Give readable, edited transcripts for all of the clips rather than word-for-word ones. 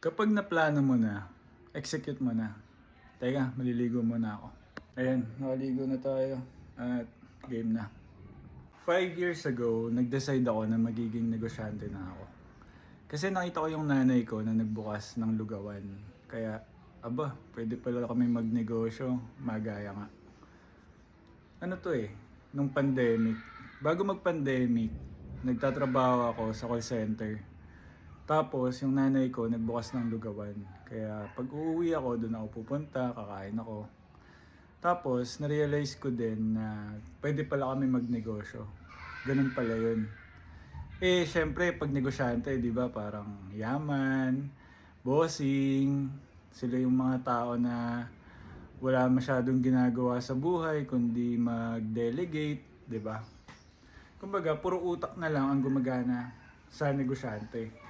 Kapag naplano mo na, execute mo na. Teka, maliligo muna ako. Ayan, nakaligo na tayo. At game na. 5 years ago, nag-decide ako na magiging negosyante na ako. Kasi nakita ko yung nanay ko na nagbukas ng lugawan. Kaya, aba, pwede pala kami magnegosyo. Magaya nga. Ano to nung pandemic. Bago mag-pandemic, nagtatrabaho ako sa call center. Tapos, yung nanay ko nagbukas ng lugawan. Kaya pag uuwi ako, doon ako pupunta, kakain ako. Tapos, na-realize ko din na pwede pala kami magnegosyo. Ganun pala yun. Syempre, pag negosyante, di ba, parang yaman, bossing, sila yung mga tao na wala masyadong ginagawa sa buhay, kundi mag-delegate, di ba? Kumbaga, puro utak na lang ang gumagana sa negosyante.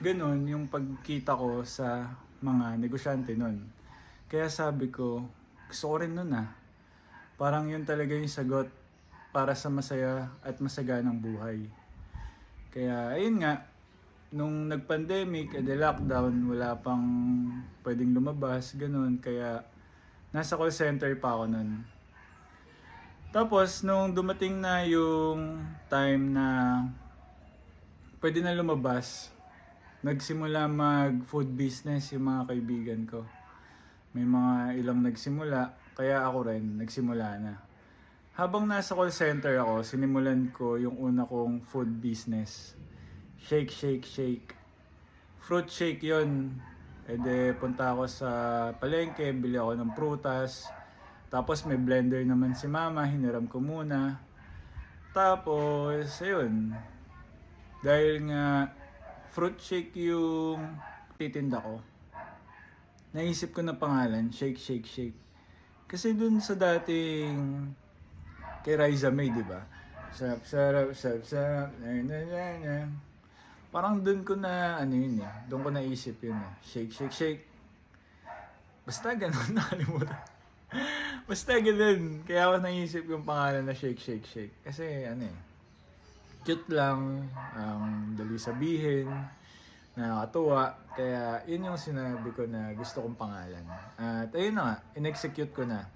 Ganon yung pagkita ko sa mga negosyante nun. Kaya sabi ko, gusto ko rin nun Parang yun talaga yung sagot para sa masaya at masaganang buhay. Kaya ayun nga, nung nag-pandemic, lockdown, wala pang pwedeng lumabas, ganun. Kaya nasa call center pa ako nun. Tapos, nung dumating na yung time na pwede na lumabas, nagsimula mag-food business yung mga kaibigan ko. May mga ilang nagsimula, kaya ako rin nagsimula na. Habang nasa call center ako, sinimulan ko yung una kong food business. Shake, shake, shake. Fruit shake yon. Punta ako sa palengke, bili ako ng prutas. Tapos may blender naman si mama, hiniram ko muna. Tapos, ayun. Dahil nga fruit shake yung titinda ko, naisip ko na pangalan, Shake, Shake, Shake. Kasi dun sa dating kay Riza May, di ba? Sarap, sarap, sarap, sarap, na. Parang dun ko na, dun ko naisip yun Shake, Shake, Shake. Basta ganun, nakalimutan. Basta ganun. Kaya ako naisip yung pangalan na Shake, Shake, Shake. Kasi cute lang, dali sabihin, nakakatuwa. Kaya yun yung sinabi ko na gusto kong pangalan. At ayun na nga, in-execute ko na.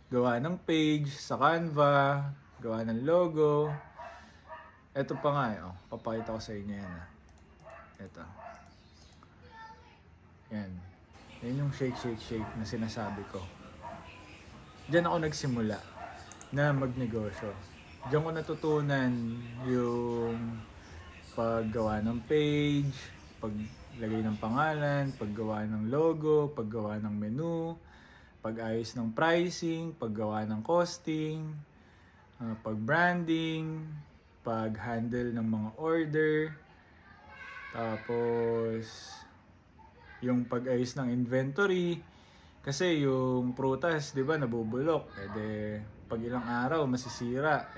Gawa ng page sa Canva, gawa ng logo. Ito pa nga papakita ko sa inyo yan Ito. Yan. Yan yung shake, shake, shake na sinasabi ko. Diyan ako nagsimula na magnegosyo. Diyan ko natutunan yung paggawa ng page, paglagay ng pangalan, paggawa ng logo, paggawa ng menu, pag-ayos ng pricing, paggawa ng costing, pag-branding, pag-handle ng mga order, tapos yung pag-ayos ng inventory. Kasi yung prutas, di ba, nabubulok. Pag ilang araw, masisira.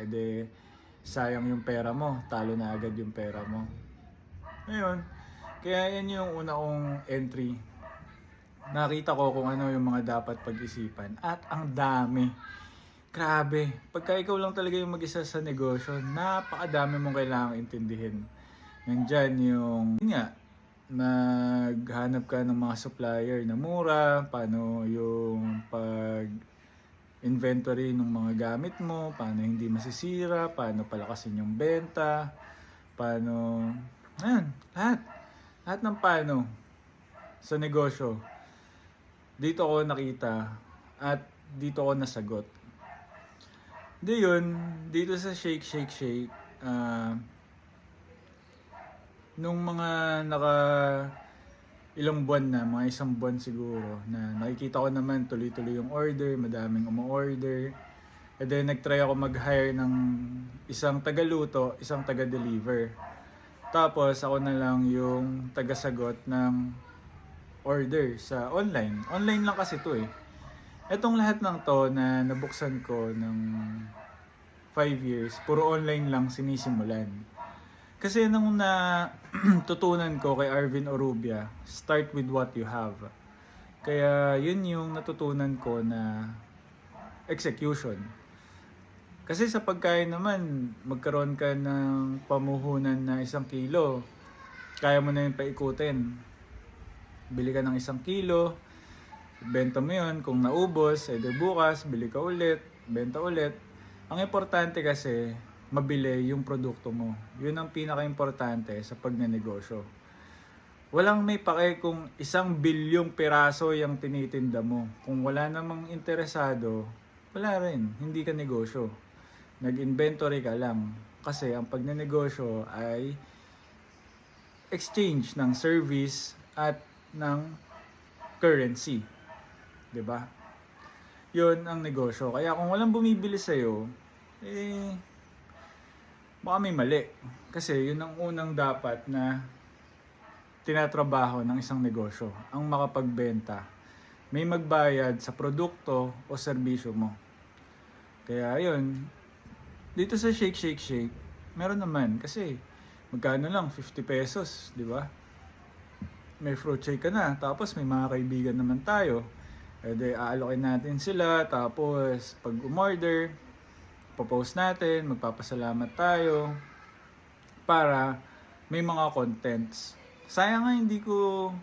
Sayang yung pera mo. Talo na agad yung pera mo. Ngayon, kaya yan yung una kong entry. Nakita ko kung ano yung mga dapat pag-isipan. At ang dami. Grabe. Pagka ikaw lang talaga yung mag-isa sa negosyo, napakadami mong kailangang intindihin. Nandyan yung, maghanap ka ng mga supplier na mura, paano yung pag-inventory ng mga gamit mo, paano hindi masisira, paano palakasin yung benta, paano, lahat. Lahat ng paano sa negosyo. Dito ko nakita at dito ko nasagot. Dito sa Shake, Shake, Shake, nung mga ilang buwan na, mga isang buwan siguro, na nakikita ko naman tuloy-tuloy yung order, madaming umu-order. Nag-try ako mag-hire ng isang tagaluto, isang taga-deliver. Tapos ako na lang yung taga-sagot ng order sa online. Online lang kasi to Etong lahat ng to na nabuksan ko ng 5 years, puro online lang sinisimulan. Kasi nung tutunan ko kay Arvin Orubia, start with what you have. Kaya yun yung natutunan ko na execution. Kasi sa pagkain naman, magkaroon ka ng pamuhunan na 1 kilo. kaya mo na yung paikutin. Bili ka ng 1 kilo, benta mo yun. Kung naubos, edi bukas, bili ka ulit, benta ulit. Ang importante kasi, mabili yung produkto mo. Yun ang pinaka-importante sa pagnenegosyo. Walang may pake kung 1 bilyong piraso yung tinitinda mo. Kung wala namang interesado, wala rin, hindi ka negosyo. Nag-inventory ka lang. Kasi ang pagnenegosyo ay exchange ng service at ng currency. 'Di ba? 'Yun ang negosyo. Kaya kung walang bumibili sa iyo, baka may mali. Kasi 'yun ang unang dapat na tinatrabaho ng isang negosyo, ang makapagbenta. May magbayad sa produkto o serbisyo mo. Kaya 'yun, dito sa Shake Shake Shake, meron naman kasi magkano lang 50 pesos, 'di ba? May fruit shake ka na, tapos may mga kaibigan naman tayo. Ede aalokin natin sila, tapos pag umorder, popost natin, magpapasalamat tayo para may mga contents. Sayang nga hindi ko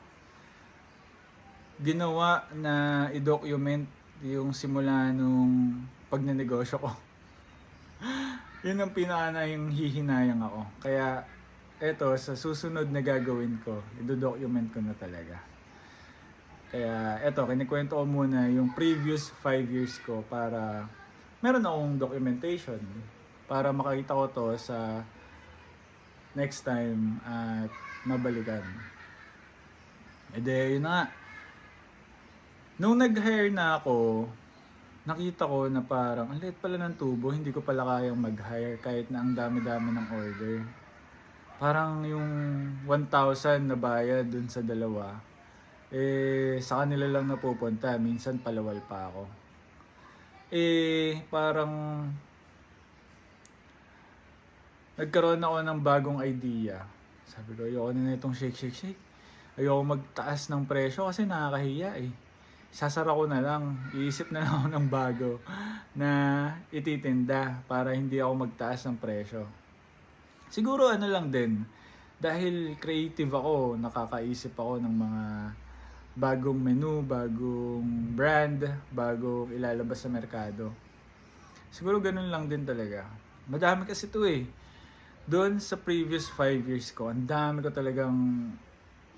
ginawa na i-document yung simula nung pagnenegosyo ko. Yun ang yung hihinayang ako. Kaya eto, sa susunod na gagawin ko, i-document ko na talaga. Kaya eto, kinikwento ko muna yung previous 5 years ko para meron akong documentation para makita ko to sa next time at mabalikan. Yun na nga. Nung nag-hire na ako, nakita ko na parang ang liit pala ng tubo, hindi ko pala kayang mag-hire kahit na ang dami-dami ng order. Parang yung 1,000 na bayad dun sa dalawa, sa kanila lang napupunta, minsan palawal pa ako. Parang nagkaroon ako ng bagong idea. Sabi ko, ayoko na itong Shake Shake Shake. Ayoko magtaas ng presyo kasi nakakahiya Sasara ko na lang, iisip na lang ako ng bago na ititinda para hindi ako magtaas ng presyo. Siguro ano lang din, dahil creative ako, nakakaisip ako ng mga bagong menu, bagong brand, bagong ilalabas sa merkado. Siguro ganun lang din talaga. Madami kasi ito Doon sa previous 5 years ko, ang dami ko talagang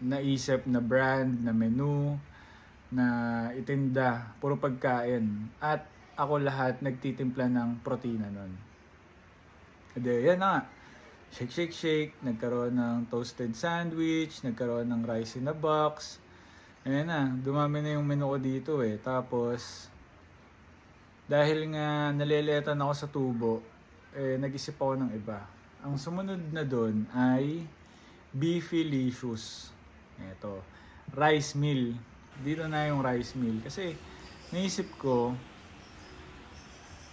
naisip na brand, na menu, na itinda, puro pagkain. At ako lahat nagtitimpla ng protina nun. Yan na nga. Shake, shake, shake. Nagkaroon ng toasted sandwich. Nagkaroon ng rice in a box. Ayan na. Dumami na yung menu ko dito Tapos, dahil nga naleletan ako sa tubo, nag-isip ako ng iba. Ang sumunod na doon ay Beefylicious. Ito. Rice meal. Dito na yung rice meal. Kasi, naisip ko,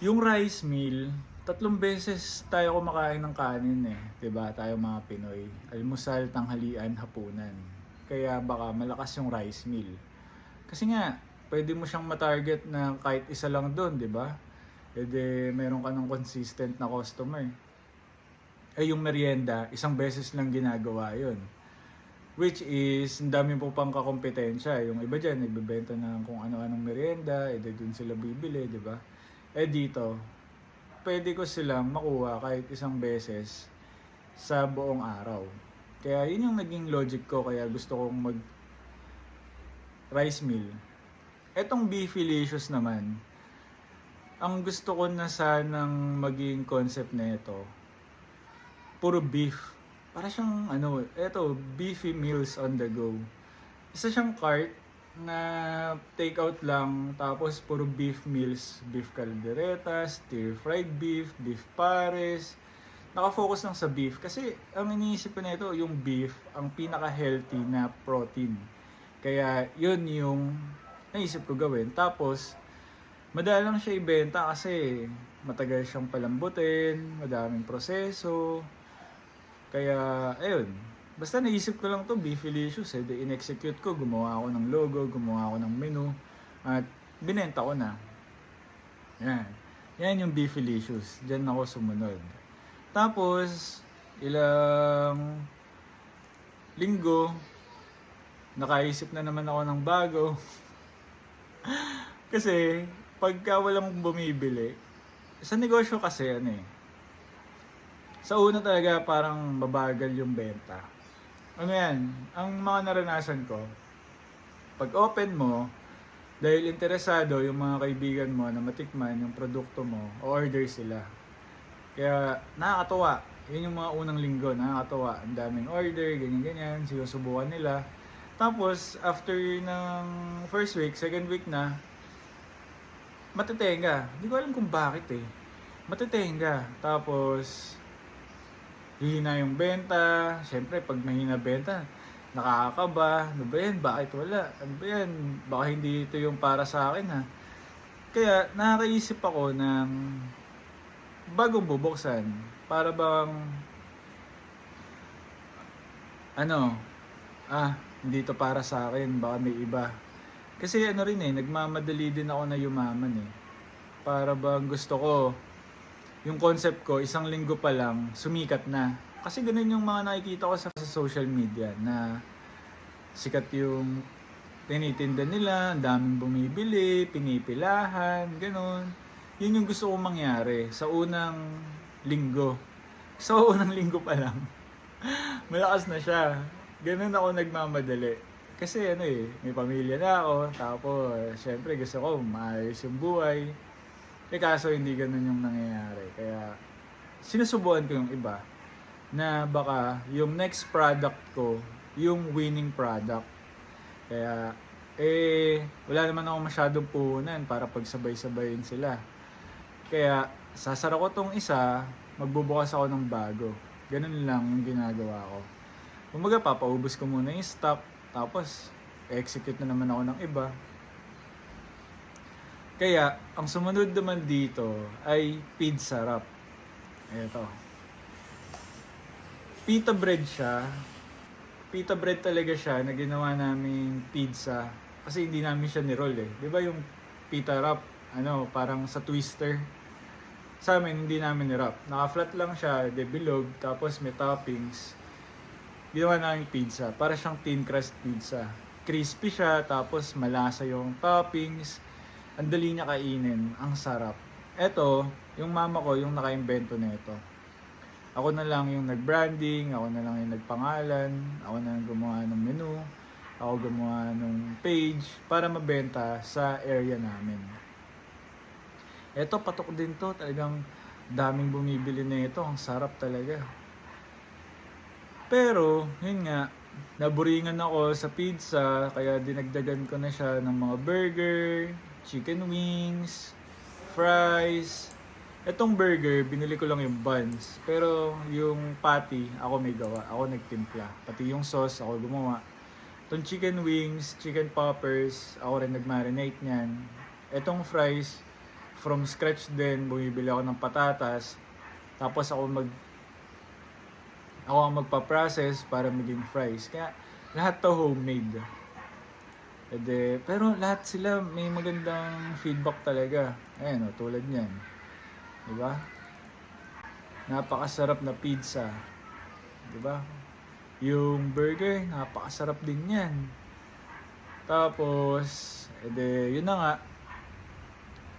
yung rice meal, 3 beses tayo kumakain ng kanin Diba? Tayo mga Pinoy. Almusal, tanghalian, hapunan. Kaya baka malakas yung rice meal. Kasi nga, pwede mo siyang matarget na kahit isa lang doon, diba? Meron ka ng consistent na customer. Yung merienda, 1 beses lang ginagawa yun. Which is, ang dami po pang kakompetensya. Yung iba dyan, nagbebenta ng kung ano-anong merienda, dun sila bibili, di ba? Dito, pwede ko silang makuha kahit 1 beses sa buong araw. Kaya yun yung naging logic ko, kaya gusto kong mag rice meal. Etong Beefylicious naman, ang gusto ko na sanang maging concept na ito, puro beef. Para siyang beefy meals on the go. Isa siyang cart na take out lang, tapos puro beef meals, beef caldereta, stir fried beef, beef pares. Nakafocus lang sa beef kasi ang iniisip ko nito, yung beef ang pinaka-healthy na protein. Kaya yun yung naisip ko gawin. Tapos madalang siya ibenta kasi matagal siyang palambutin, madaming proseso. Kaya, ayun. Basta naisip ko lang to Beefylicious in-execute ko, gumawa ako ng logo, gumawa ako ng menu, at binenta ko na. Yan. Yan yung Beefylicious. Diyan ako sumunod. Tapos, ilang linggo, nakaisip na naman ako ng bago. Kasi, pagka walang bumibili, sa negosyo kasi sa una talaga parang babagal yung benta. Ano yan, ang mga naranasan ko, pag open mo, dahil interesado yung mga kaibigan mo na matikman yung produkto mo, order sila. Kaya nakakatuwa. Yun yung mga unang linggo, nakakatuwa. Ang daming order, ganyan-ganyan, sinusubukan nila. Tapos, after ng first week, second week na, matitenga. Hindi ko alam kung bakit matitenga. Tapos, hihina yung benta. Siyempre, pag mahina benta, nakakakaba. Ano ba yan? Bakit wala? Ano ba yan? Baka hindi ito yung para sa akin ha. Kaya, nakakaisip ako ng bagong bubuksan. Para bang, hindi to para sa akin. Baka may iba. Kasi nagmamadali din ako na yumaman Para bang gusto ko, yung concept ko, isang linggo pa lang, sumikat na. Kasi ganun yung mga nakikita ko sa social media na sikat yung tinitinda nila, ang daming bumibili, pinipilahan, ganun. Yun yung gusto kong mangyari sa unang linggo. Sa unang linggo pa lang. Malakas na siya. Ganun ako nagmamadali. Kasi may pamilya na ako. Tapos, syempre gusto ko maayos yung buhay. Kaso hindi ganun yung nangyayari. Kaya, sinusubukan ko yung iba na baka yung next product ko, yung winning product. Kaya, wala naman ako masyadong puhunan para pagsabay-sabayin sila. Kaya, sasara ko tong isa, magbubukas ako ng bago. Ganun lang yung ginagawa ko. Kumbaga, papaubos ko muna yung stock, tapos, execute na naman ako ng iba. Kaya, ang sumunod naman dito ay pizza wrap. Ito. Pita bread siya. Pita bread talaga siya na ginawa namin pizza. Kasi hindi namin siya ni-roll Di ba yung pita wrap, parang sa twister. Sa amin, hindi namin ni-wrap. Naka-flat lang siya, bilog, tapos may toppings. Ginawa namin pizza. Para siyang thin crust pizza. Crispy siya, tapos malasa yung toppings. Ang dali niya kainin. Ang sarap. Eto, yung mama ko, yung naka-invento nito. Ako na lang yung nag-branding, ako na lang yung nagpangalan, ako na lang gumawa ng menu, ako gumawa ng page para mabenta sa area namin. Eto, patok din to. Talagang daming bumibili na ito. Ang sarap talaga. Pero, yun nga, naburingan ako sa pizza, kaya dinagdagan ko na siya ng mga burger, chicken wings, fries. Etong burger, binili ko lang yung buns. Pero yung patty, ako may gawa. Ako nagtimpla. Pati yung sauce, ako gumawa. Itong chicken wings, chicken poppers, ako rin nag-marinate niyan. Etong fries, from scratch din, bumibili ako ng patatas. Tapos ako ang magpa-process para maging fries. Kaya lahat to homemade. Pero lahat sila may magandang feedback talaga. Ayan tulad niyan. Diba? Napakasarap na pizza. Diba? Yung burger, napakasarap din yan. Tapos, yun na nga.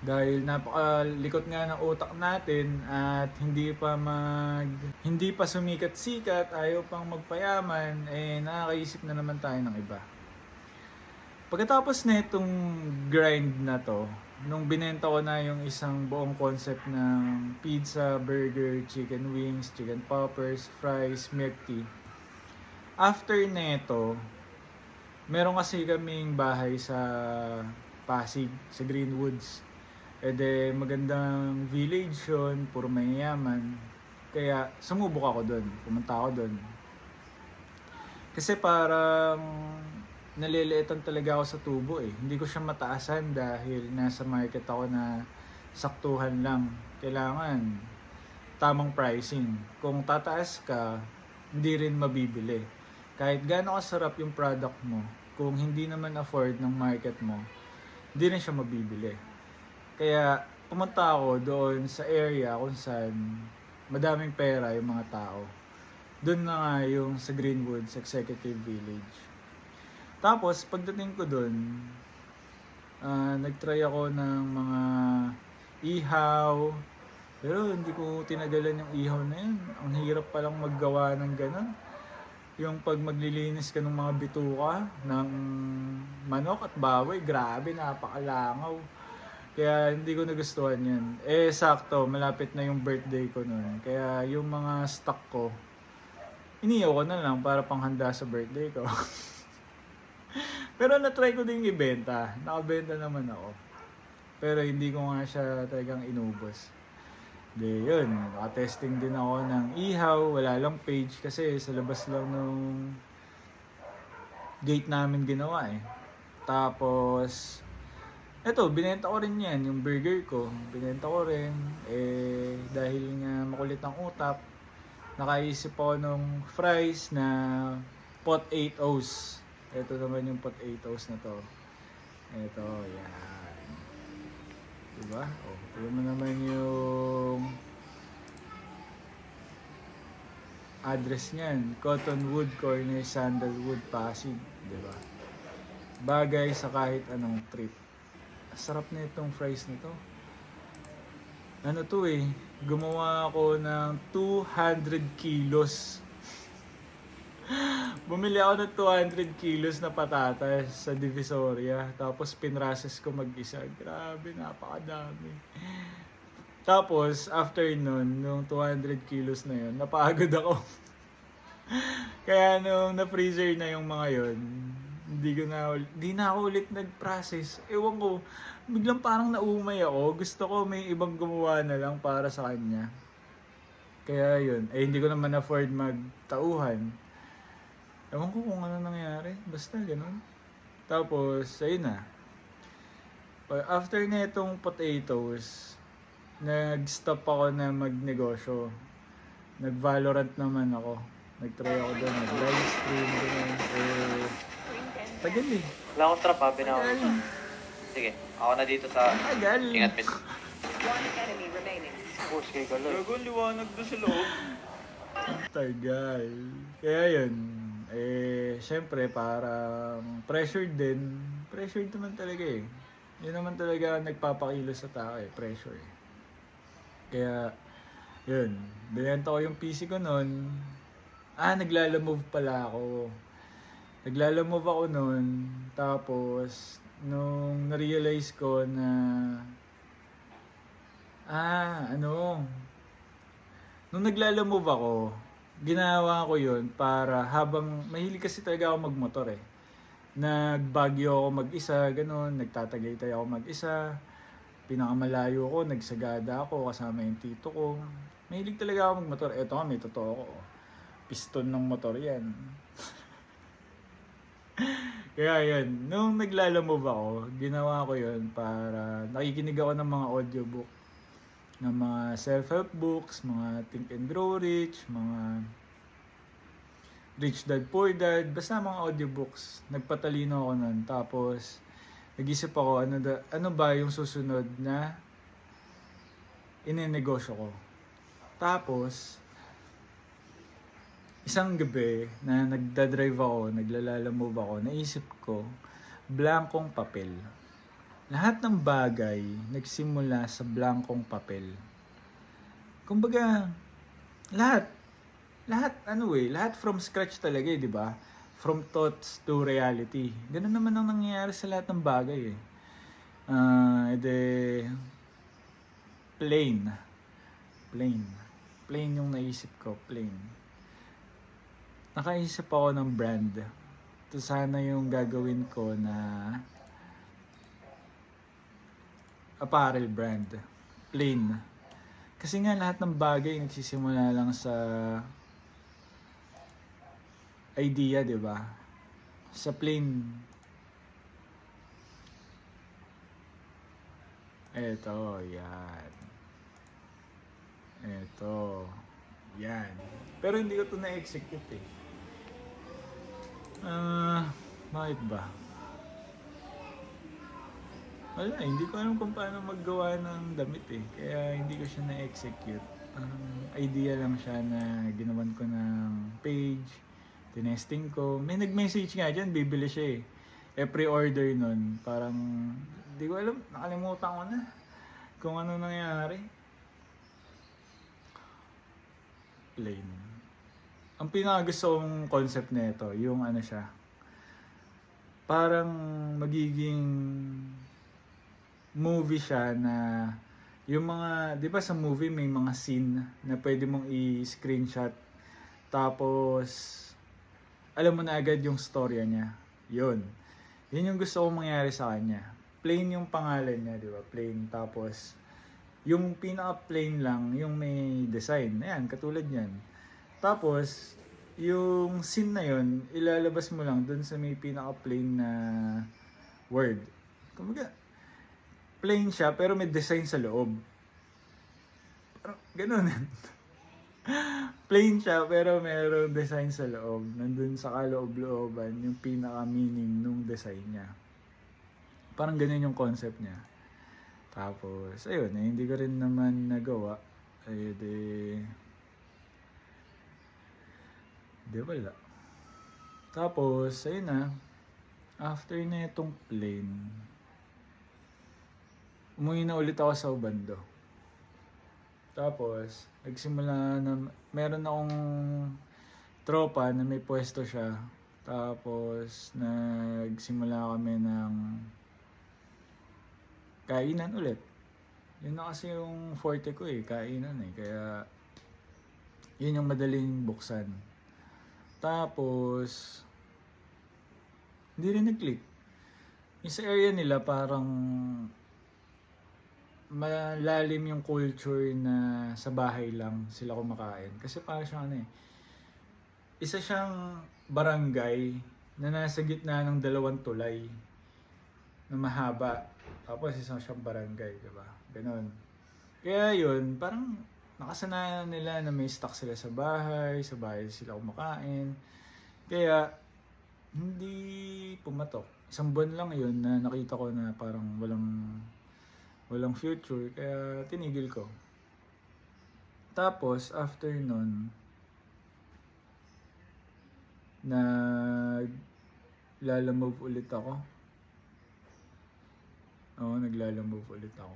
Dahil napakalikot nga ng utak natin at hindi pa sumikat-sikat, ayaw pang magpayaman, nakakaisip na naman tayo ng iba. Pagkatapos na itong grind na to, nung binenta ko na yung isang buong concept ng pizza, burger, chicken wings, chicken poppers, fries, milk tea. After neto, meron kasi kaming bahay sa Pasig, sa Greenwoods. Magandang village yun, puro mayayaman. Kaya sumubok ako doon, pumunta ako doon. Kasi parang naliliitan talaga ako sa tubo Hindi ko siya mataasan dahil nasa market ako na saktuhan lang. Kailangan tamang pricing. Kung tataas ka, hindi rin mabibili. Kahit gaano kasarap yung product mo, kung hindi naman afford ng market mo, hindi rin siya mabibili. Kaya pumunta ako doon sa area kung saan madaming pera yung mga tao. Doon na nga yung sa Greenwoods Executive Village. Tapos, pagdating ko doon, nagtry ako ng mga ihaw. Pero hindi ko tinagalan yung ihaw na yun. Ang hirap palang maggawa ng ganun. Yung pag maglilinis ka ng mga bituka ng manok at baboy, grabe, napakalangaw. Kaya hindi ko nagustuhan yun. Eh, sakto, malapit na yung birthday ko noon. Kaya yung mga stock ko, iniyaw ko na lang para panghanda sa birthday ko. Pero na-try ko din ibenta. Nakabenta naman ako. Pero hindi ko nga siya talagang inubos. De, yun. Naka-testing din ako ng ihaw. Wala lang page kasi sa labas lang nung gate namin ginawa eh. Tapos, eto, binenta ko rin yan. Yung burger ko, binenta ko rin. Eh, dahil nga makulit ang utak, nakaisip ako ng fries na pot-8-os. Ito naman yung pot-8-os na to. Ito, yan. Diba? O, ito mo naman yung address niyan. Cottonwood Corner, Sandalwood, Pasig. Diba? Bagay sa kahit anong trip. Sarap na itong fries na to. Ano to eh, gumawa ako ng 200 kilos. Bumili ako ng 200 kilos na patatas sa Divisoria. Tapos pinrases ko mag-isa. Grabe, napakadami. Tapos, after nun, nung 200 kilos na yun, napagod ako. Kaya nung na-freezer na yung mga yun, hindi na ako ulit nag-process. Ewan ko, biglang parang naumay ako. Gusto ko may ibang gumawa na lang para sa kanya. Kaya yun, eh hindi ko naman afford magtauhan. Ewan ko kung ano nangyari. Basta ganun. Tapos, ayun na. After na itong potatoes, nag-stop ako na magnegosyo. Nag-Valorant naman ako. Nag-try ako doon. Nag-live stream doon. Tagal eh. Wala akong trap ha, binawa ko. Sige, ako na dito sa... Tagal. Ingat, mid. One enemy remaining. Push kay Galoy. Gago, liwanag doon sa loob. Tagal. Kaya yun. Eh, syempre, parang pressured din. Pressured naman talaga eh. Yun naman talaga nagpapakilo sa tao eh. Pressure eh. Kaya, yun. Binenta ko yung PC ko nun. Naglalamove pala ako. Naglalamove ako nun. Tapos, nung na-realize ko na nung naglalamove ako, ginawa ko yun para habang mahilig kasi talaga ako magmotor eh. Nagbagyo ako mag-isa, ganun, nagtatagaytay ako mag-isa. Pinakamalayo ko, nagsagada ako kasama yung tito ko. Mahilig talaga ako magmotor. Eto nga, may totoo ko. Piston ng motor yan. Kaya yun, nung naglalamove ako, ginawa ko yun para nakikinig ako ng mga audiobook. Ng mga self-help books, mga Think and Grow Rich, mga Rich Dad Poor Dad, basta mga audiobooks. Nagpatalino ako nun. Tapos, nag-isip ako, ano ba yung susunod na ininegosyo ko. Tapos, isang gabi na nagdadrive ako, naglalamove ako, naisip ko, blankong papel. Lahat ng bagay nagsimula sa blankong papel. Kumbaga, lahat from scratch talaga eh, di ba? From thoughts to reality. Ganun naman ang nangyayari sa lahat ng bagay eh. Plain yung naisip ko, plain. Nakaisip ako ng brand. Ito sana yung gagawin ko na apparel brand. Plain. Kasi nga lahat ng bagay nagsisimula lang sa idea, di ba? Sa plain. Eto, yan. Eto. Yan. Pero hindi ko ito na-execute eh. Bakit ba? Wala, hindi ko alam kung paano maggawa ng damit eh. Kaya hindi ko siya na-execute. idea lang siya na ginawan ko ng page, tinesting ko. May nag-message nga dyan, bibili siya eh. Pre-order nun, parang, di ko alam, nakalimutan ko na kung ano nangyari. Plain. Ang pinakagusto kong concept nito, yung ano siya, parang magiging movie siya na yung mga, di ba sa movie may mga scene na pwede mong i-screenshot tapos alam mo na agad yung storya niya. Yun yung gusto kong mangyari sa kanya. Plain yung pangalan niya, di ba? Plain. Tapos yung pinaka-plain lang, yung may design. Ayan, katulad yan. Tapos yung scene na yun, ilalabas mo lang dun sa may pinaka-plain na word. Kumbaga, plain siya pero may design sa loob. Parang ganun. Plain siya pero mayroong design sa loob. Nandun sa kaloob-looban yung pinaka-meaning nung design niya. Parang ganun yung concept niya. Tapos, ayun, hindi ko rin naman nagawa. Ayun, wala. Tapos, ayun na. After na itong plain, umuwi na ulit ako sa Ubando. Tapos, nagsimula na, meron akong tropa na may pwesto siya. Tapos, nagsimula kami ng kainan ulit. Yun na kasi yung forte ko eh, kainan eh. Kaya, yun yung madaling buksan. Tapos, hindi rin nag-click. Yung sa area nila parang malalim yung culture na sa bahay lang sila kumakain. Kasi parang siyang ano eh, isa siyang barangay na nasa gitna ng dalawang tulay na mahaba. Tapos isang siyang barangay, diba? Ganon. Kaya yun, parang nakasanayan nila na may stock sila sa bahay sila kumakain. Kaya hindi pumatok. Isang buwan lang yun na nakita ko na parang walang future, kaya tinigil ko. Tapos, after nun, naglalamove ulit ako. Oo, naglalamove ulit ako.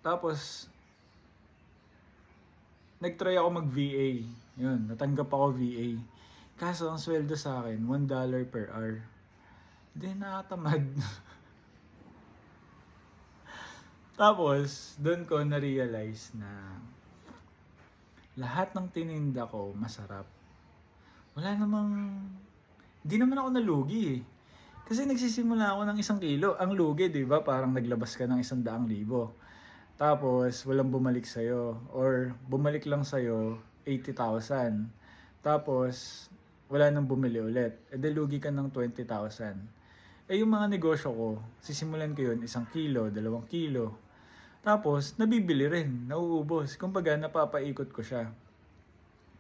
Tapos, nagtry ako mag-VA. Yun, natanggap ako VA. Kaso, ang sweldo sa akin, $1 per hour. Hindi, nakatamad. Tapos, doon ko na-realize na lahat ng tininda ko masarap. Wala namang, hindi naman ako nalugi eh. Kasi nagsisimula ako ng 1 kilo. Ang lugi, di ba? Parang naglabas ka ng 100,000. Tapos, walang bumalik sa'yo. Or, bumalik lang sa'yo, 80,000. Tapos, wala nang bumili ulit. E lugi ka ng 20,000. Eh yung mga negosyo ko, sisimulan ko yun 1 kilo, 2 kilo. Tapos, nabibili rin, nauubos. Kumbaga, napapaikot ko siya.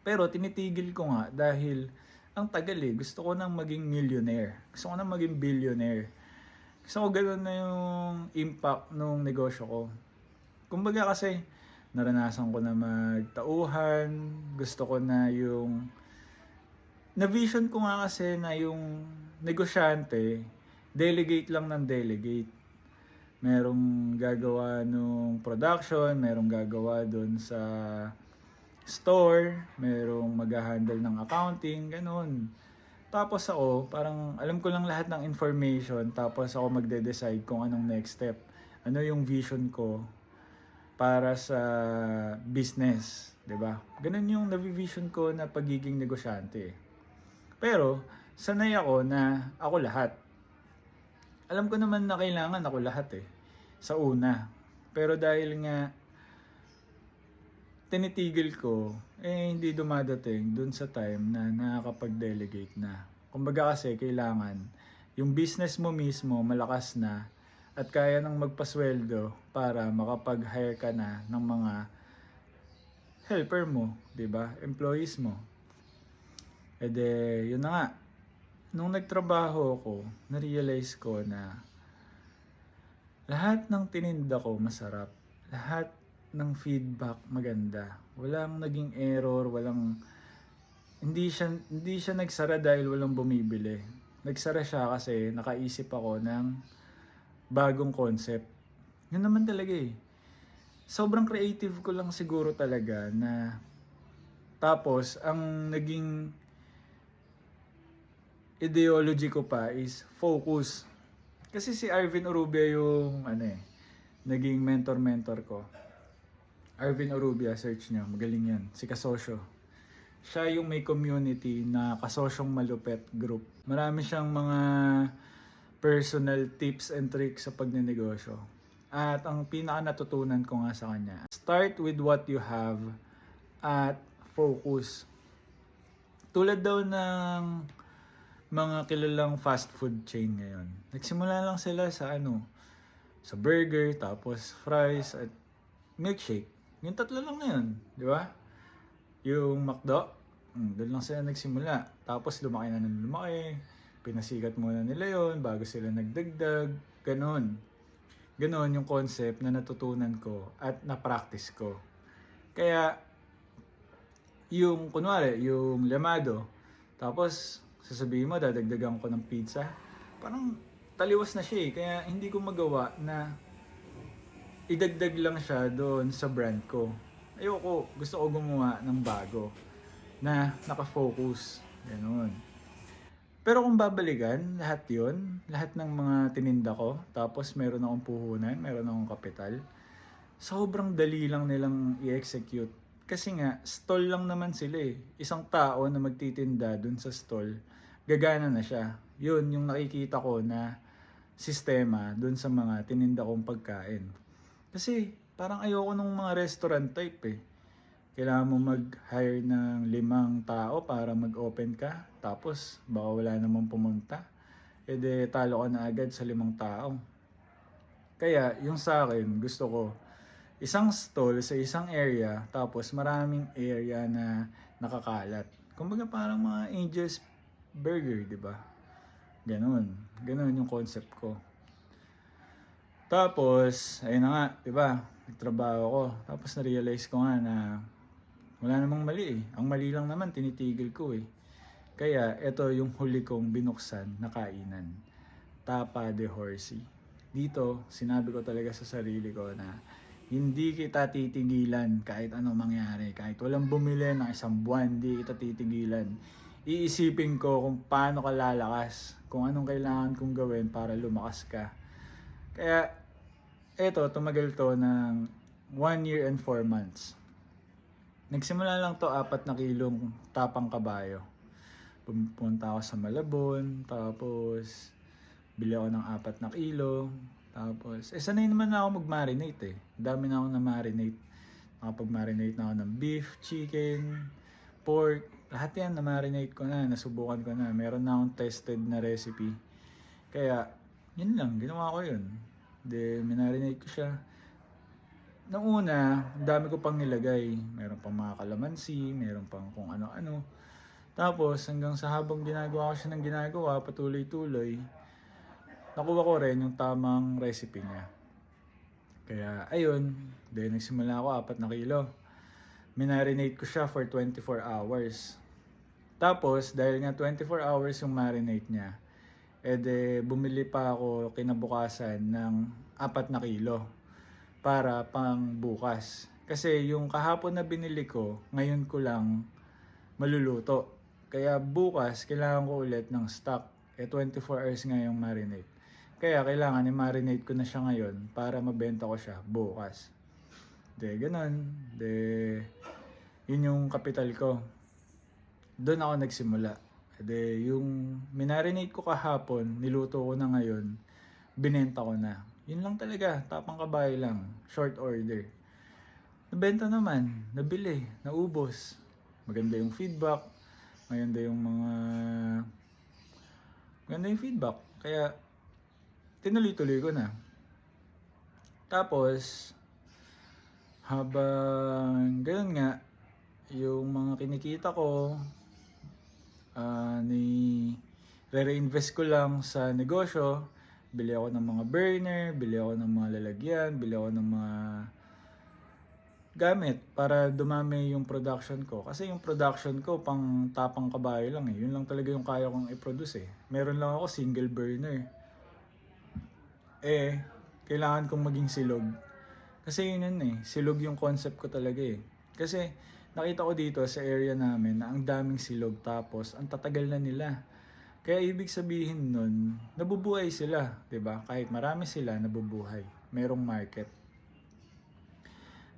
Pero tinitigil ko nga dahil ang tagal eh. Gusto ko nang maging millionaire. Gusto ko nang maging billionaire. Gusto ko gano'n na yung impact ng negosyo ko. Kumbaga kasi, naranasan ko na magtauhan. Gusto ko na yung na-vision ko nga kasi na yung negosyante, delegate lang ng delegate. Merong gagawa nung production, merong gagawa dun sa store, merong mag-handle ng accounting, ganun. Tapos ako, parang alam ko lang lahat ng information, tapos ako magde-decide kung anong next step. Ano yung vision ko para sa business, 'di ba? Ganun yung navi-vision ko na pagiging negosyante. Pero, sanay ako na ako lahat. Alam ko naman na kailangan ako lahat eh. Sa una. Pero dahil nga tinitigil ko, hindi dumadating dun sa time na nakakapag-delegate na. Kumbaga kasi kailangan yung business mo mismo malakas na at kaya nang magpasweldo para makapag-hire ka na ng mga helper mo, 'di ba? Employees mo. Yun na nga. Nung nagtrabaho ako, na-realize ko na Lahat ng tininda ko masarap. Lahat ng feedback maganda. Walang naging error, hindi siya nagsara dahil walang bumibili. Nagsara siya kasi nakaisip ako ng bagong concept. Yun naman talaga eh. Sobrang creative ko lang siguro talaga na tapos ang naging ideology ko pa is focus. Kasi si Arvin Orubia yung naging mentor ko. Arvin Orubia, search niyo, magaling yan. Si Kasosyo. Siya yung may community na Kasosyong Malupet group. Marami siyang mga personal tips and tricks sa pagnenegosyo. At ang pinaka natutunan ko nga sa kanya, start with what you have at focus. Tulad daw ng mga kilalang fast food chain ngayon. Nagsimula lang sila sa sa burger, tapos fries at milkshake. Yung tatlo lang na yun, di ba? Yung McDo, doon lang sila nagsimula. Tapos lumaki na ng lumaki. Pinasikat muna nila yon bago sila nagdagdag. Ganon. Ganon yung concept na natutunan ko at na-practice ko. Kaya, yung kunwari, yung lamado, tapos sasabihin mo, dadagdagan ko ng pizza. Parang taliwas na siya eh. Kaya hindi ko magawa na idagdag lang siya doon sa brand ko. Ayoko, gusto ko gumawa ng bago na nakafocus. Ganun. Pero kung babalikan, lahat yon, lahat ng mga tininda ko, tapos meron akong puhunan, meron akong kapital, sobrang dali lang nilang i-execute. Kasi nga, stall lang naman sila eh. Isang tao na magtitinda dun sa stall, gagana na siya. Yun, yung nakikita ko na sistema dun sa mga tininda kong pagkain. Kasi parang ayoko nung mga restaurant type eh. Kailangan mo mag-hire ng 5 tao para mag-open ka. Tapos baka wala namang pumunta. E de talo ka na agad sa 5 tao. Kaya yung sa akin, gusto ko isang stall sa isang area, tapos maraming area na nakakalat. Kumbaga parang mga Angel's Burger, di ba? Ganun. Ganun yung concept ko. Tapos, ayun na nga, di ba? Nagtrabaho ko. Tapos na-realize ko nga na wala namang mali eh. Ang mali lang naman, tinitigil ko eh. Kaya, ito yung huli kong binuksan na kainan. Tapa de Horsey. Dito, sinabi ko talaga sa sarili ko na hindi kita titigilan kahit anong mangyari. Kahit walang bumili ng 1 buwan, hindi kita titigilan. Iisipin ko kung paano ka lalakas. Kung anong kailangan kong gawin para lumakas ka. Kaya, eto, tumagal to ng 1 year and 4 months. Nagsimula lang to 4 na kilong tapang kabayo. Pumunta ako sa Malabon, tapos bili ako ng 4 na kilo. Tapos, sanay naman na ako mag-marinate eh. Dami na ako na-marinate. Nakapag-marinate na ako ng beef, chicken, pork. Lahat yan na-marinate ko na, nasubukan ko na. Meron na akong tested na recipe. Kaya, yun lang, ginawa ko yun. Minarinate ko siya. Noong una, dami ko pang nilagay. Meron pang mga kalamansi, meron pang kung ano-ano. Tapos, hanggang sa habang ginagawa ko siya ng ginagawa, patuloy-tuloy, nakuha ko rin yung tamang recipe niya. Kaya, ayun. Nagsimula ako 4 na kilo. Minarinate ko siya for 24 hours. Tapos, dahil nga 24 hours yung marinate niya, bumili pa ako kinabukasan ng 4 na kilo para pang bukas. Kasi yung kahapon na binili ko, ngayon ko lang maluluto. Kaya bukas, kailangan ko ulit ng stock. 24 hours nga yung marinate. Kaya kailangan i-marinate ko na siya ngayon para mabenta ko siya bukas. Ganun. Yun yung kapital ko. Doon ako nagsimula. Yung minarinate ko kahapon, niluto ko na ngayon, binenta ko na. Yun lang talaga, tapang kabayo lang, short order. Nabenta naman, nabili, naubos. Maganda yung feedback, maganda yung feedback. Kaya, tinuloy-tuloy ko na. Tapos, habang ganun nga, yung mga kinikita ko, re-reinvest ko lang sa negosyo, Bili ako ng mga burner, bili ako ng mga lalagyan, bili ako ng mga gamit para dumami yung production ko. Kasi yung production ko pang tapang kabayo lang eh. Yun lang talaga yung kaya kong i-produce eh. Meron lang ako single burner. Eh, kailangan kong maging silog. Kasi yun eh, silog yung concept ko talaga eh. Kasi nakita ko dito sa area namin na ang daming silog tapos ang tatagal na nila. Kaya ibig sabihin nun, nabubuhay sila, 'di ba? Kahit marami sila, nabubuhay. Merong market.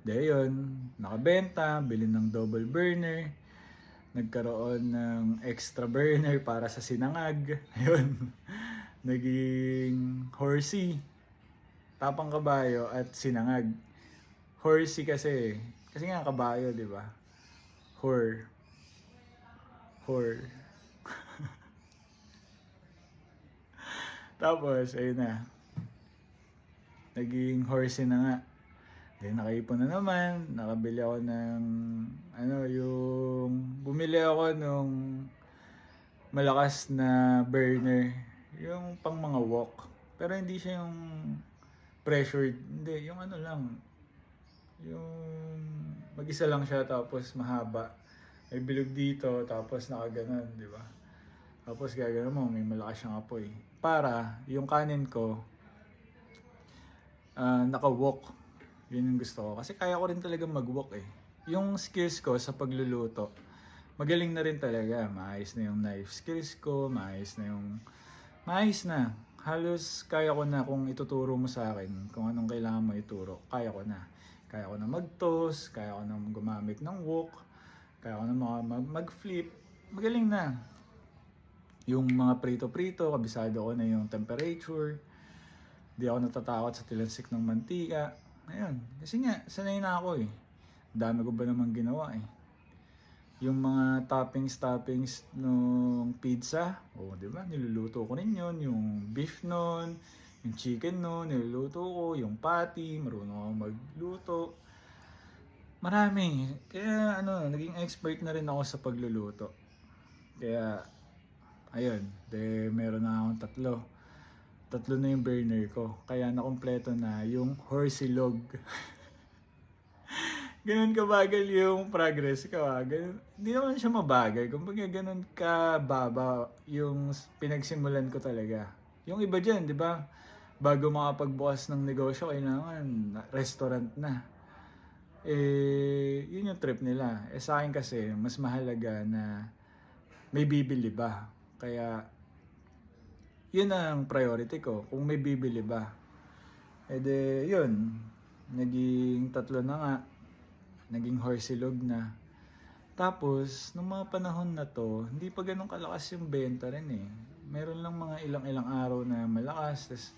Dahil yun, nakabenta, bili ng double burner, nagkaroon ng extra burner para sa sinangag, ayun, naging horsey, tapang kabayo at sinangag. Horsey kasi nga kabayo, di ba? Hor. Tapos, ayun na, naging horsey na nga. Then nakaipon na naman, nakabili ako ng bumili ako nung malakas na burner, yung pang mga wok. Pero hindi siya yung pressured, hindi, yung lang, yung mag-isa lang siya tapos mahaba. May bilog dito tapos nakaganon, di ba? Tapos gagawin mo, may malakas siyang apoy. Para yung kanin ko naka-wok. Yun yung gusto ko. Kasi kaya ko rin talaga mag-wok eh. Yung skills ko sa pagluluto, magaling na rin talaga. Maayos na yung knife skills ko, maayos na. Halos kaya ko na kung ituturo mo sa akin, kung anong kailangan mo ituro, kaya ko na. Kaya ko na mag-toast, kaya ko na gumamit ng wok, kaya ko na mag-flip. Magaling na. Yung mga prito-prito, kabisado ko na yung temperature. Di ako natatakot sa tilansik ng mantika. Ayun, kasi nga, sanay na ako eh. Dami ko ba naman ginawa eh. Yung mga toppings nung pizza, di ba? Niluluto ko rin yun. Yung beef nun, yung chicken nun, niluluto ko. Yung patty, marunong ako magluto. Marami. Kaya naging expert na rin ako sa pagluluto. Kaya, ayun, meron na akong 3 na yung burner ko. Kaya nakompleto na yung horsey log. Ganun kabagal yung progress ko. Hindi naman siya mabagal. Kumbaga ganun kababa yung pinagsimulan ko talaga. Yung iba dyan, di ba? Bago makapagbukas ng negosyo, kailangan restaurant na. Yun yung trip nila. Sa akin kasi, mas mahalaga na may bibili ba. Kaya, yun ang priority ko, kung may bibili ba. Yun, naging 3 na nga, naging horsilog na. Tapos, nung mga panahon na to, hindi pa ganun kalakas yung benta rin eh. Meron lang mga ilang araw na malakas, tapos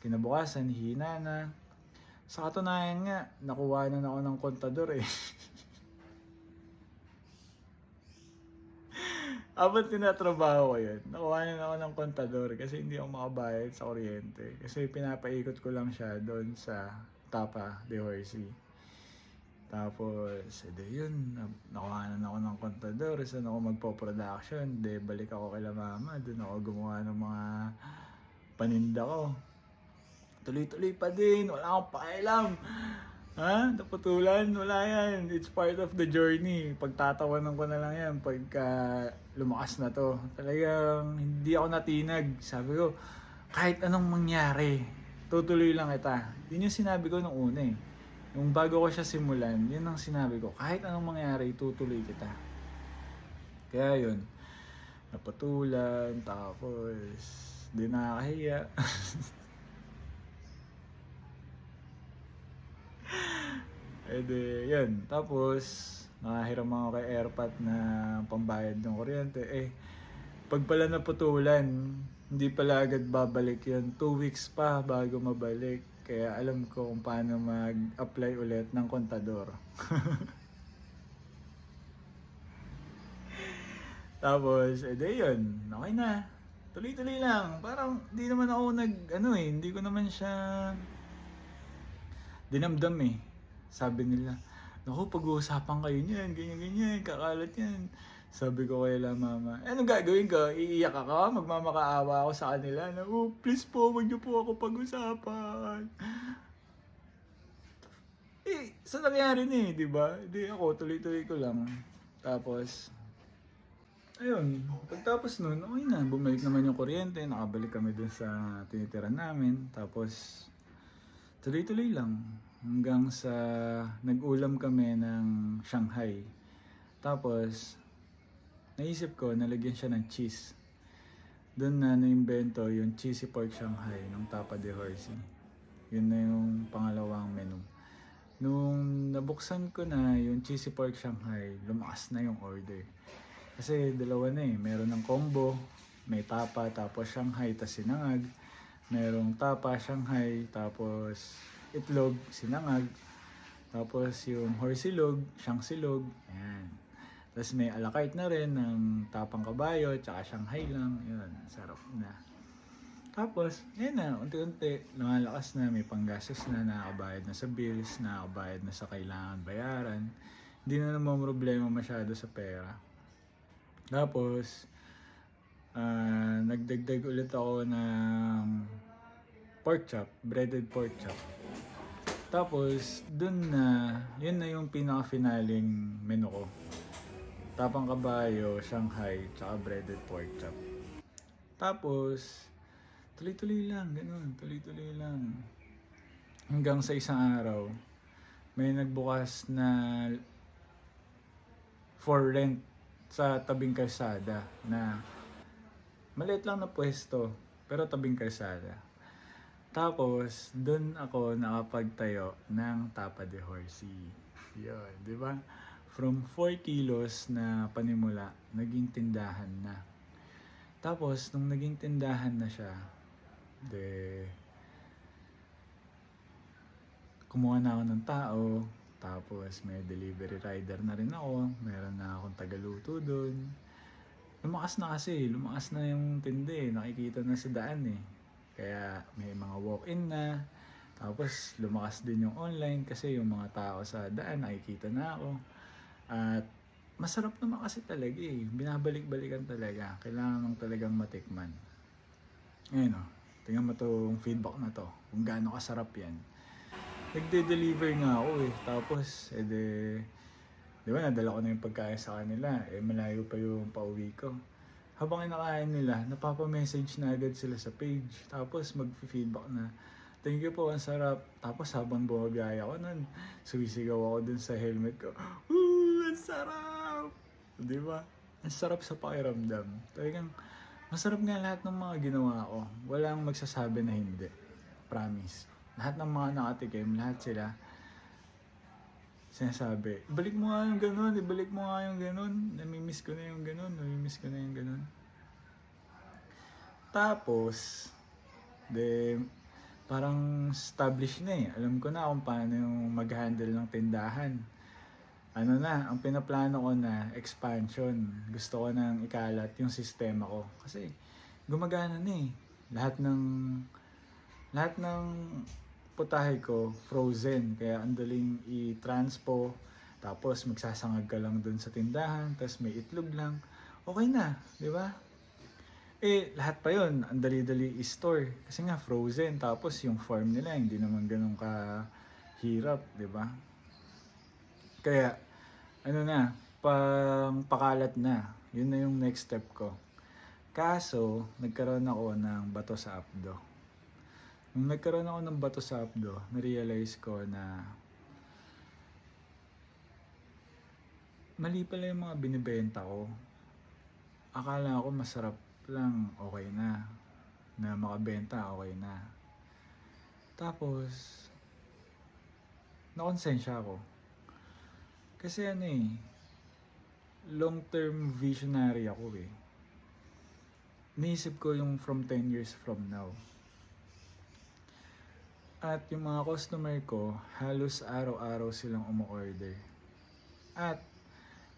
kinabukasan, hina na. Sa katunayan nga, nakuha na ako ng kontador eh. Habang tinatrabaho ko yun, nakuha na ako ng kontador kasi hindi ako makabayad sa kuryente. Kasi pinapaikot ko lang siya doon sa Tapa de Horsey. Tapos, yun, nakuha na ako ng kontador. Saan ako magpo-production? Balik ako kay mama. Doon ako gumawa ng mga paninda ko. Tuloy-tuloy pa din. Wala akong pakialam. Ha? Naputulan? Wala yan. It's part of the journey. Pagtatawanan ko na lang yan pagka lumakas na to. Talagang hindi ako natinag. Sabi ko, kahit anong mangyari, tutuloy lang kita. Yun yung sinabi ko nung una eh. Yung bago ko siya simulan, yun ang sinabi ko. Kahit anong mangyari, tutuloy kita. Kaya yun. Naputulan, tapos di nakakahiya. Yun. Tapos, nakahiram ako kay Airpat na pambayad ng kuryente. Pag pala naputulan, hindi pala agad babalik yun. 2 weeks pa bago mabalik. Kaya alam ko kung paano mag-apply ulit ng kontador. Tapos, yun. Okay na. Tuloy-tuloy lang. Parang, hindi naman ako hindi ko naman siya dinamdam eh. Sabi nila, naku, pag-uusapan kayo niyan, ganyan-ganyan, kakalat yan. Sabi ko kay la mama, anong gagawin ko? Iiyak ako? Magmamakaawa ako sa kanila na, oh, please po, wag niyo po ako pag-usapan. Sa nangyari na di ba? Di ako, tuloy-tuloy ko lang. Tapos, ayun, pagtapos nun, okay na, bumalik naman yung kuryente, nakabalik kami dun sa tinitira namin. Tapos, tuloy-tuloy lang. Hanggang sa nag-ulam kami ng Shanghai. Tapos, naisip ko, nalagyan siya ng cheese. Doon na naimbento yung cheesy pork Shanghai ng Tapa de Horsey. Yun na yung pangalawang menu. Nung nabuksan ko na yung cheesy pork Shanghai, lumakas na yung order. Kasi dalawa na meron ng combo, may tapa, tapos Shanghai, tas sinangag. Merong tapa, Shanghai, tapos itlog, sinangag. Tapos yung horsilog, siyangsilog, ayan. Tapos may a la carte na rin ng tapang kabayo, tsaka Shanghai lang. Yun, sarap na. Tapos, yun na, unti-unti, lumalakas na, may panggastos na, nakakabayad na sa bills, nakakabayad na sa kailangan bayaran. Hindi na naman problema masyado sa pera. Tapos, nagdagdag ulit ako ng pork chop, breaded pork chop. Tapos, dun na, yun na yung pinaka-finaling menu ko. Tapang kabayo, Shanghai, tsaka breaded pork chop. Tapos, tuloy-tuloy lang, ganun, tuloy-tuloy lang. Hanggang sa isang araw, may nagbukas na for rent sa tabing kalsada na maliit lang na pwesto, pero tabing kalsada. Tapos, doon ako nakapagtayo ng Tapa de Horsey. Yun, di ba? From 4 kilos na panimula, naging tindahan na. Tapos, nung naging tindahan na siya, kumuha na ako ng tao, tapos may delivery rider na rin ako, meron na akong tagaluto doon. Lumakas na yung tindi, nakikita na sa daan Kaya may mga walk-in na, tapos lumakas din yung online kasi yung mga tao sa daan nakikita na ako. At masarap naman kasi talaga binabalik-balikan talaga, kailangan lang talagang matikman. Ayun tingnan mo tong feedback na to, kung gaano kasarap yan. Nagde-deliver nga ako tapos di ba nadala ko na yung pagkain sa kanila, malayo pa yung pauwi ko. Habang kinakain nila, napapa-message na agad sila sa page, tapos mag-feedback na, thank you po, ang sarap. Tapos habang bumabiyaya ko nun, sumisigaw ako dun sa helmet ko, ang sarap! Di ba? Ang sarap sa pakiramdam. Talagang masarap nga lahat ng mga ginawa ko. Walang magsasabi na hindi. Promise. Lahat ng mga nakatikim, lahat sila sinasabi, ibalik mo nga yung ganun, namimiss ko na yung ganun. Tapos, parang established na alam ko na kung paano yung mag-handle ng tindahan. Ang pinaplano ko na expansion. Gusto ko nang ikalat yung sistema ko. Kasi gumagana na Lahat ng putahe ko frozen. Kaya ang daling i-transpo. Tapos magsasangag ka lang dun sa tindahan. Tapos may itlog lang. Okay na, di ba? Lahat pa yun, ang dali-dali i-store. Kasi nga frozen. Tapos yung farm nila, hindi naman ganun kahirap, di ba? Kaya, pakalat na. Yun na yung next step ko. Kaso, nagkaroon ako ng bato sa abdo. Nung nagkaroon ako ng bato sa abdo, na-realize ko na mali pala yung mga binibenta ko. Akala ko masarap lang, okay na makabenta, okay na. Tapos, nakonsensya ako. Kasi long-term visionary ako Naisip ko yung from 10 years from now. At yung mga customer ko, halos araw-araw silang umu-order. At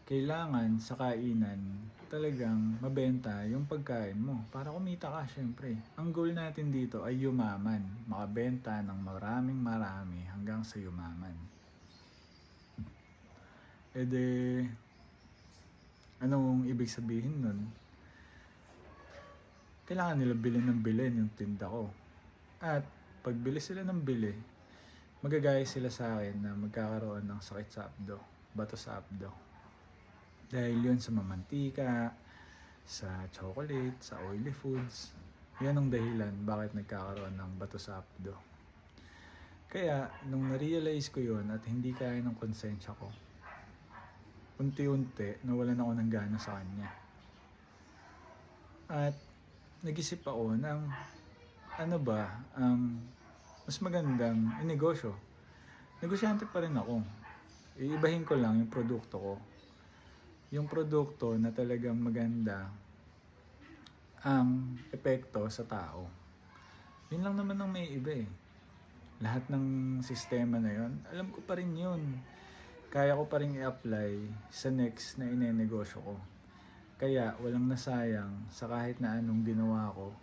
kailangan sa kainan talagang mabenta yung pagkain mo para kumita ka syempre. Ang goal natin dito ay yumaman, makabenta ng marami hanggang sa yumaman. Anong ibig sabihin nun? Kailangan nila bilhin ng bilhin yung tinda ko. At pag bili sila ng bili, magagaya sila sa akin na magkakaroon ng sakit sa abdo, bato sa abdo. Dahil yun sa mamantika, sa chocolate, sa oily foods. Yan ang dahilan bakit nagkakaroon ng bato sa abdo. Kaya, nung na-realize ko yun at hindi kaya ng konsensya ko, unti-unti, nawalan ako ng gana sa kanya. At, nag-isip ako ng, ano ba, mas magandang inegosyo. Negosyante pa rin ako. Iibahin ko lang yung produkto ko. Yung produkto na talagang maganda ang epekto sa tao. Yun lang naman ang may iba eh. Lahat ng sistema na yun, alam ko pa rin yun. Kaya ko pa rin i-apply sa next na inenegosyo ko. Kaya walang nasayang sa kahit na anong ginawa ko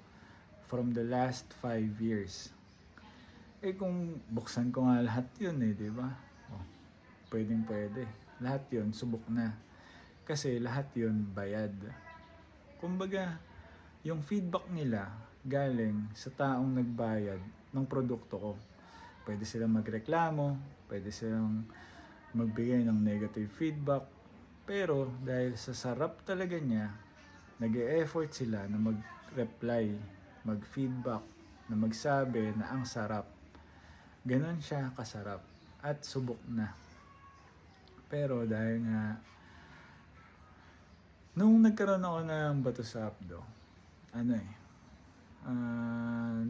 from the last 5 years. Eh kung buksan ko nga lahat yun eh, di ba? Oh, pwedeng pwede. Lahat yun, subok na. Kasi lahat yun bayad. Kumbaga, yung feedback nila galing sa taong nagbayad ng produkto ko. Pwede silang magreklamo, pwede silang magbigay ng negative feedback. Pero dahil sa sarap talaga niya, nag-e-effort sila na mag-reply, mag-feedback, na magsabi na ang sarap. Ganon siya kasarap at subok na. Pero dahil nga, nung nagkaroon ako ng bato sa abdo,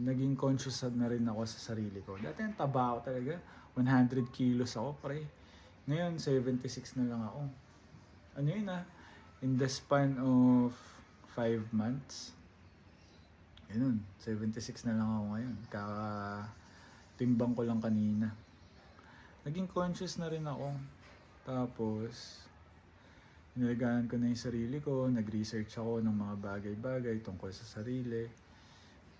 naging conscious na rin ako sa sarili ko. Dati ang taba ako talaga, 100 kilos ako pre. Ngayon 76 na lang ako. Ano yun in the span of 5 months. Yun, 76 na lang ako ngayon. Timbang ko lang kanina. Naging conscious na rin ako. Tapos, inalagaan ko na yung sarili ko. Nag-research ako ng mga bagay-bagay tungkol sa sarili.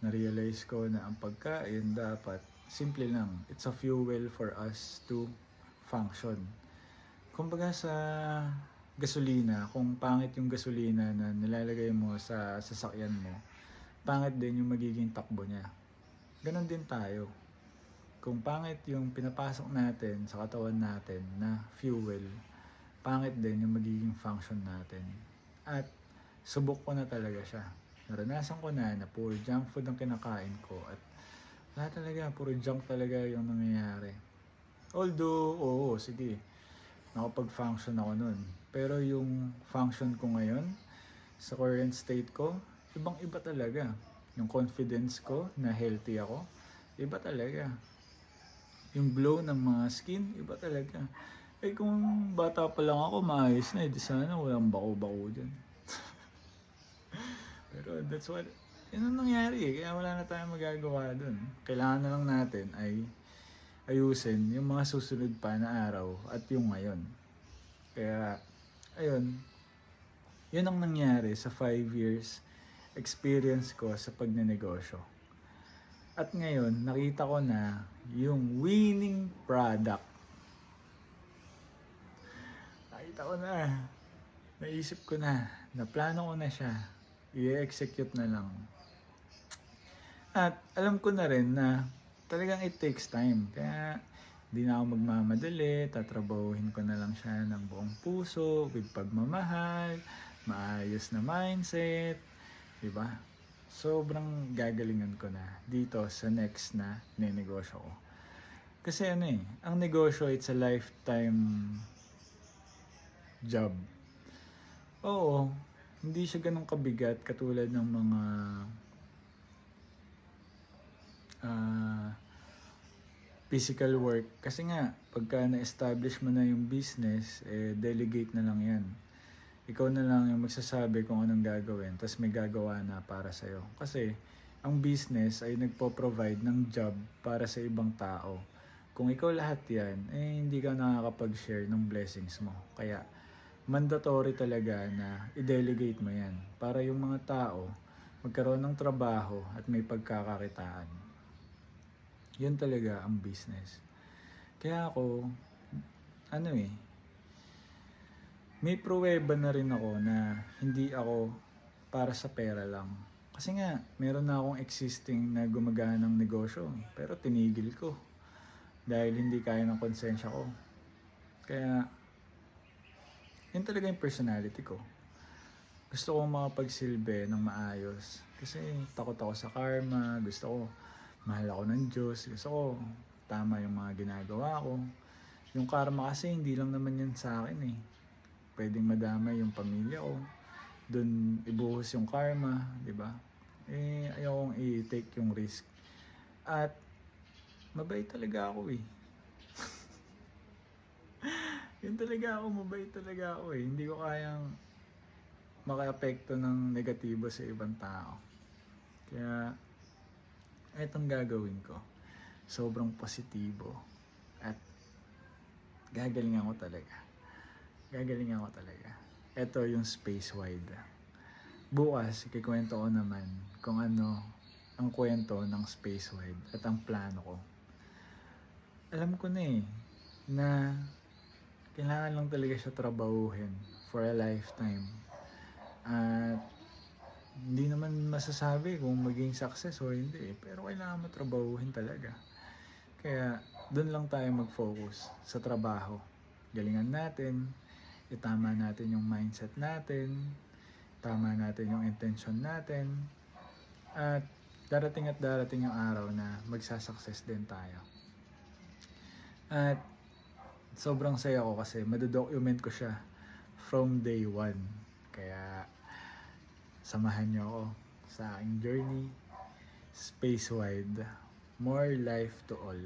Na-realize ko na ang pagkain dapat simple lang. It's a fuel for us to function. Kumbaga sa gasolina, kung pangit yung gasolina na nilalagay mo sa sasakyan mo, pangit din yung magiging takbo niya. Ganon din tayo. Kung pangit yung pinapasok natin sa katawan natin na fuel, pangit din yung magiging function natin. At subok ko na talaga siya. Naranasan ko na puro junk food ang kinakain ko at lahat talaga, puro junk talaga yung nangyayari. Although, oo, sige, nakapag-function ako nun. Pero yung function ko ngayon, sa current state ko, ibang-iba talaga. Yung confidence ko na healthy ako, iba talaga. Yung glow ng mga skin, iba talaga. Eh kung bata pa lang ako, maayos na. Di sana walang bako-bako dyan. Pero that's what, yun ang nangyari eh. Kaya wala na tayong magagawa dun. Kailangan na lang natin ay ayusin yung mga susunod pa na araw at yung ngayon. Kaya, ayun, yun ang nangyari sa 5 years experience ko sa pagnenegosyo. At ngayon, nakita ko na yung winning product. Nakita ko na, naisip ko na plano ko na siya. I-execute na lang. At alam ko na rin na talagang it takes time. Kaya hindi na ako magmamadali, tatrabahuhin ko na lang siya ng buong puso, with pagmamahal, maayos na mindset, diba? Sobrang gagalingan ko na dito sa next na ninegosyo ko. Kasi ang negosyo, it's a lifetime job. Oo, hindi siya ganun kabigat katulad ng mga physical work. Kasi nga, pagka na-establish mo na yung business, delegate na lang yan. Ikaw na lang yung magsasabi kung anong gagawin, tapos may gagawa na para sa'yo. Kasi, ang business ay nagpo-provide ng job para sa ibang tao. Kung ikaw lahat yan, hindi ka nakakapag-share ng blessings mo. Kaya, mandatory talaga na i-delegate mo yan para yung mga tao magkaroon ng trabaho at may pagkakakitaan. Yun talaga ang business. Kaya ako, may pruweba na rin ako na hindi ako para sa pera lang. Kasi nga, meron na akong existing na gumaganang negosyo, pero tinigil ko dahil hindi kaya ng konsensya ko. Kaya, yun talaga yung personality ko. Gusto ko makapagsilbi ng maayos. Kasi takot ako sa karma, gusto ko mahal ako ng Diyos, gusto ko tama yung mga ginagawa ko. Yung karma kasi hindi lang naman yan sa akin eh. Pwedeng madamay yung pamilya ko. Doon ibuhos yung karma, di ba? Eh, ayokong i-take yung risk. At mabait talaga ako eh. Yun talaga ako, mabait talaga ako eh. Hindi ko kayang maka-apekto ng negatibo sa ibang tao. Kaya, etong gagawin ko. Sobrang positibo. At gagalingan ko talaga. Gagalingan ko talaga. Ito yung space wide. Bukas, ikikwento ko naman kung ano ang kwento ng space wide at ang plano ko. Alam ko na eh, na kailangan lang talaga siya trabahuhin for a lifetime. At hindi naman masasabi kung maging success o hindi, pero kailangan matrabahuhin talaga. Kaya doon lang tayo mag-focus sa trabaho. Galingan natin, itama natin yung mindset natin, tama natin yung intention natin, at darating yung araw na magsasucess din tayo. At sobrang saya ko kasi madodocument ko siya from day one. Kaya samahan niyo ako sa aking journey, space-wide, more life to all.